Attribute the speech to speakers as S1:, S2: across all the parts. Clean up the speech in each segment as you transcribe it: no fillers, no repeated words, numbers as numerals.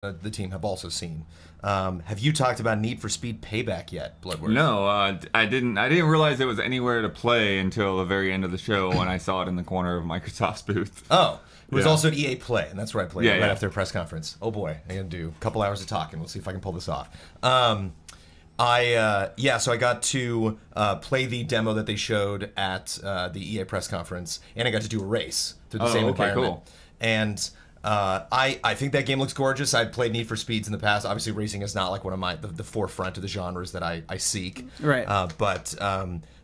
S1: the team have also seen. Have you talked about Need for Speed Payback yet, Bloodworth?
S2: No, I didn't. I didn't realize it was anywhere to play until the very end of the show when I saw it in the corner of Microsoft's booth.
S1: Oh, it was
S2: Yeah.
S1: also at EA Play, and that's where I played it right
S2: yeah.
S1: after a press conference. Oh boy, I'm gonna do a couple hours of talking. We'll see if I can pull this off. So I got to play the demo that they showed at the EA press conference, and I got to do a race through the same environment.
S2: Cool.
S1: And I think that game looks gorgeous. I've played Need for Speeds in the past. Obviously, racing is not like one of the forefront of the genres that I seek.
S3: Right.
S1: But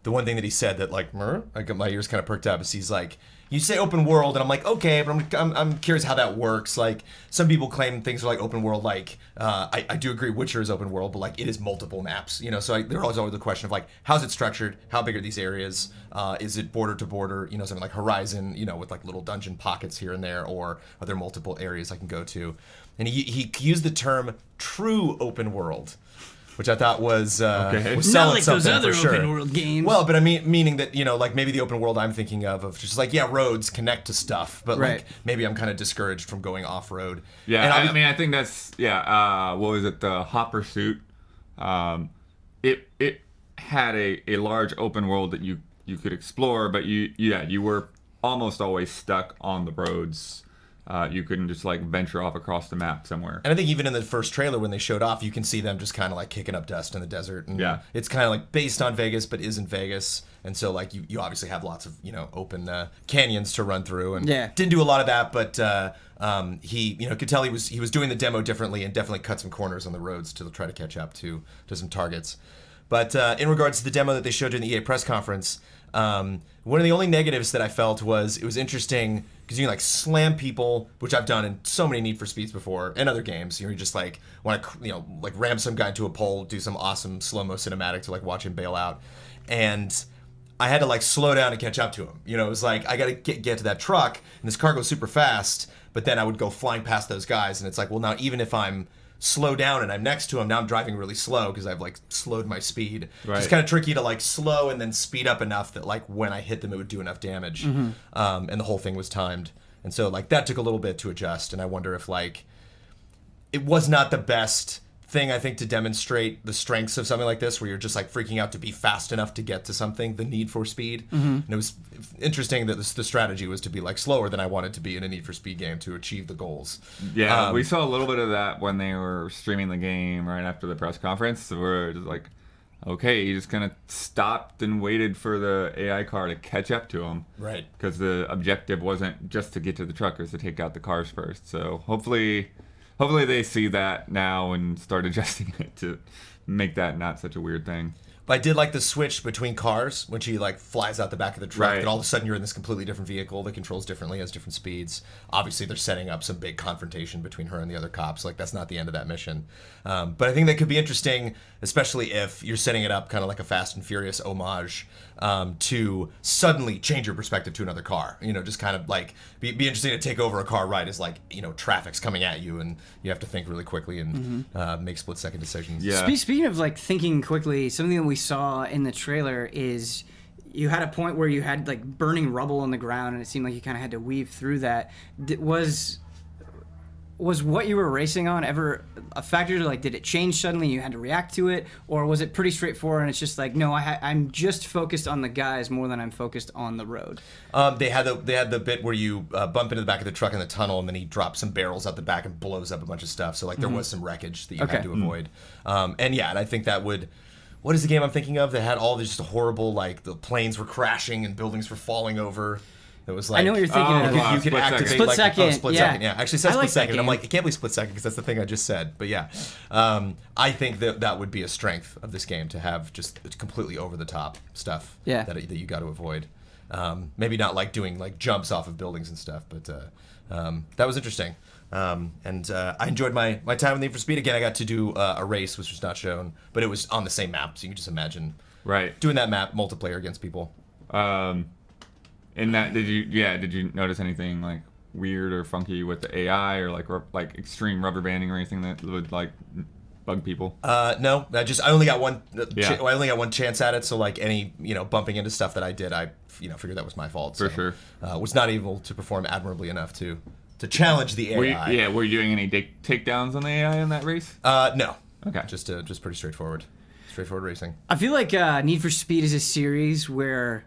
S1: the one thing that he said that like I got my ears kind of perked up is he's like, you say open world, and I'm like, okay, but I'm curious how that works. Like, some people claim things are like open world. Like, I do agree Witcher is open world, but like it is multiple maps. You know, so there's always the question of like, how's it structured? How big are these areas? Is it border to border? You know, something like Horizon, you know, with like little dungeon pockets here and there, or are there multiple areas I can go to? And he used the term true open world, which I thought was
S3: Not
S1: selling
S3: like those
S1: something
S3: other
S1: for sure.
S3: open world games.
S1: Well, but I mean, meaning that, you know, like maybe the open world I'm thinking of just like, yeah, roads connect to stuff, but
S3: Right.
S1: like maybe I'm kind of discouraged from going off road.
S2: Yeah,
S1: And
S2: I mean, I think that's what was it? The Hot Pursuit. It had a large open world that you could explore, but you were almost always stuck on the roads. You couldn't just like venture off across the map somewhere.
S1: And I think even in the first trailer when they showed off, you can see them just kind of like kicking up dust in the desert. And
S2: Yeah.
S1: it's kind of like based on Vegas, but isn't Vegas. And so like you obviously have lots of, you know, open canyons to run through. And
S3: Yeah.
S1: didn't do a lot of that, but he, you know, could tell he was doing the demo differently and definitely cut some corners on the roads to try to catch up to some targets. But in regards to the demo that they showed in the EA press conference, one of the only negatives that I felt was it was interesting because you can like slam people, which I've done in so many Need for Speeds before and other games. You know, you just like want to, you know, like ram some guy into a pole, do some awesome slow-mo cinematic to like watch him bail out. And I had to like slow down and catch up to him. You know, it was like I got to get to that truck, and this car goes super fast, but then I would go flying past those guys, and it's like, well, now even if I'm slow down and I'm next to him, now I'm driving really slow because I've like slowed my speed.
S2: Right.
S1: It's kind of tricky to like slow and then speed up enough that like when I hit them it would do enough damage. And the whole thing was timed, and so like that took a little bit to adjust. And I wonder if like it was not the best thing, I think, to demonstrate the strengths of something like this, where you're just like freaking out to be fast enough to get to something, the need for speed. And it was interesting that the strategy was to be like slower than I wanted to be in a Need for Speed game to achieve the goals.
S2: Yeah, we saw a little bit of that when they were streaming the game right after the press conference. So we're just like, okay, he just kind of stopped and waited for the AI car to catch up to him.
S1: Right.
S2: Because the objective wasn't just to get to the truck, it was to take out the cars first. So hopefully they see that now and start adjusting it to make that not such a weird thing.
S1: But I did like the switch between cars when she like flies out the back of the truck,
S2: Right.
S1: and all of a sudden you're in this completely different vehicle that controls differently, has different speeds. Obviously, they're setting up some big confrontation between her and the other cops. Like, that's not the end of that mission. But I think that could be interesting, especially if you're setting it up kind of like a Fast and Furious homage, to suddenly change your perspective to another car. You know, just kind of like be interesting to take over a car ride as like, you know, traffic's coming at you and you have to think really quickly and make split-second decisions.
S2: Yeah.
S3: Speaking of like thinking quickly, something that we saw in the trailer is you had a point where you had like burning rubble on the ground, and it seemed like you kind of had to weave through that. Was what you were racing on ever a factor? Like, did it change suddenly? You had to react to it, or was it pretty straightforward? And it's just like, no, I'm just focused on the guys more than I'm focused on the road.
S1: They had the bit where you bump into the back of the truck in the tunnel, and then he drops some barrels out the back and blows up a bunch of stuff. So like there was some wreckage that you had to avoid. And I think that would. What is the game I'm thinking of that had all these just horrible, like the planes were crashing and buildings were falling over? It was like,
S3: I know what you're thinking of.
S1: You could
S2: Split
S1: activate
S2: second.
S1: like
S3: Split second, yeah.
S1: Actually, it says
S3: I like
S1: split second.
S3: that
S1: I'm
S3: game.
S1: like, it can't be split second because that's the thing I just said. But yeah, I think that would be a strength of this game to have just completely over the top stuff.
S3: Yeah.
S1: That you got to avoid. Maybe not like doing like jumps off of buildings and stuff, but that was interesting. And I enjoyed my time with Need for Speed. Again, I got to do a race, which was not shown, but it was on the same map, so you can just imagine doing that map multiplayer against people.
S2: In that, did you notice anything like weird or funky with the AI or like extreme rubber banding or anything that would like bug people?
S1: No, I only got one.
S2: Yeah.
S1: I only got one chance at it. So like any bumping into stuff that I did, I figured that was my fault.
S2: For
S1: so,
S2: sure.
S1: Was not able to perform admirably enough to challenge the AI.
S2: Were you doing any takedowns on the AI in that race?
S1: No.
S2: Okay.
S1: Just pretty straightforward racing.
S3: I feel like Need for Speed is a series where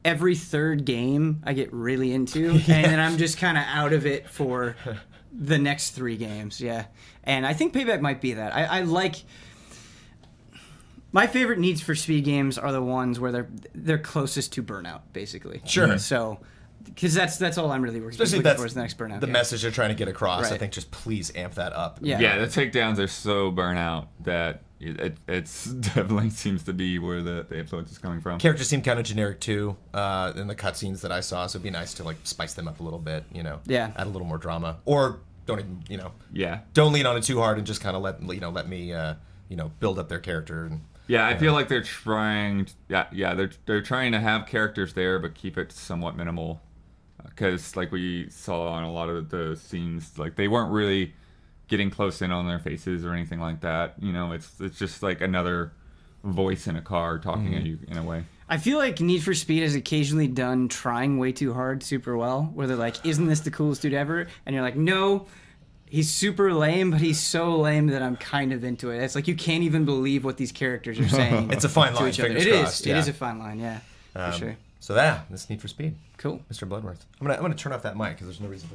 S3: every third game I get really into, and then I'm just kind of out of it for the next 3 games. Yeah, and I think Payback might be that. I like. My favorite Need for Speed games are the ones where they're closest to Burnout, basically.
S1: Sure.
S3: So, because that's all I'm really looking for is the next Burnout.
S1: The
S3: game.
S1: message they're trying to get across.
S3: Right.
S1: I think just please amp that up.
S3: Yeah.
S2: Yeah, the takedowns are so Burnout that it's definitely seems to be where the influence is coming from.
S1: Characters seem kind of generic too in the cutscenes that I saw, so it'd be nice to like spice them up a little bit.
S3: Yeah.
S1: Add a little more drama, or don't even
S2: Yeah.
S1: don't lean on it too hard and just kind of let me build up their character. And
S2: Yeah, I feel like they're trying. They're trying to have characters there, but keep it somewhat minimal. Because like we saw on a lot of the scenes, like they weren't really getting close in on their faces or anything like that. It's just like another voice in a car talking at you in a way.
S3: I feel like Need for Speed has occasionally done trying way too hard super well, where they're like, isn't this the coolest dude ever? And you're like, no, he's super lame, but he's so lame that I'm kind of into it. It's like you can't even believe what these characters are saying.
S1: It's a fine
S3: to
S1: line,
S3: each other.
S1: fingers
S3: It
S1: crossed,
S3: is.
S1: yeah.
S3: It is a fine line, yeah, for sure.
S1: So that's Need for Speed.
S3: Cool.
S1: Mr. Bloodworth. I'm gonna turn off that mic because there's no reason for that.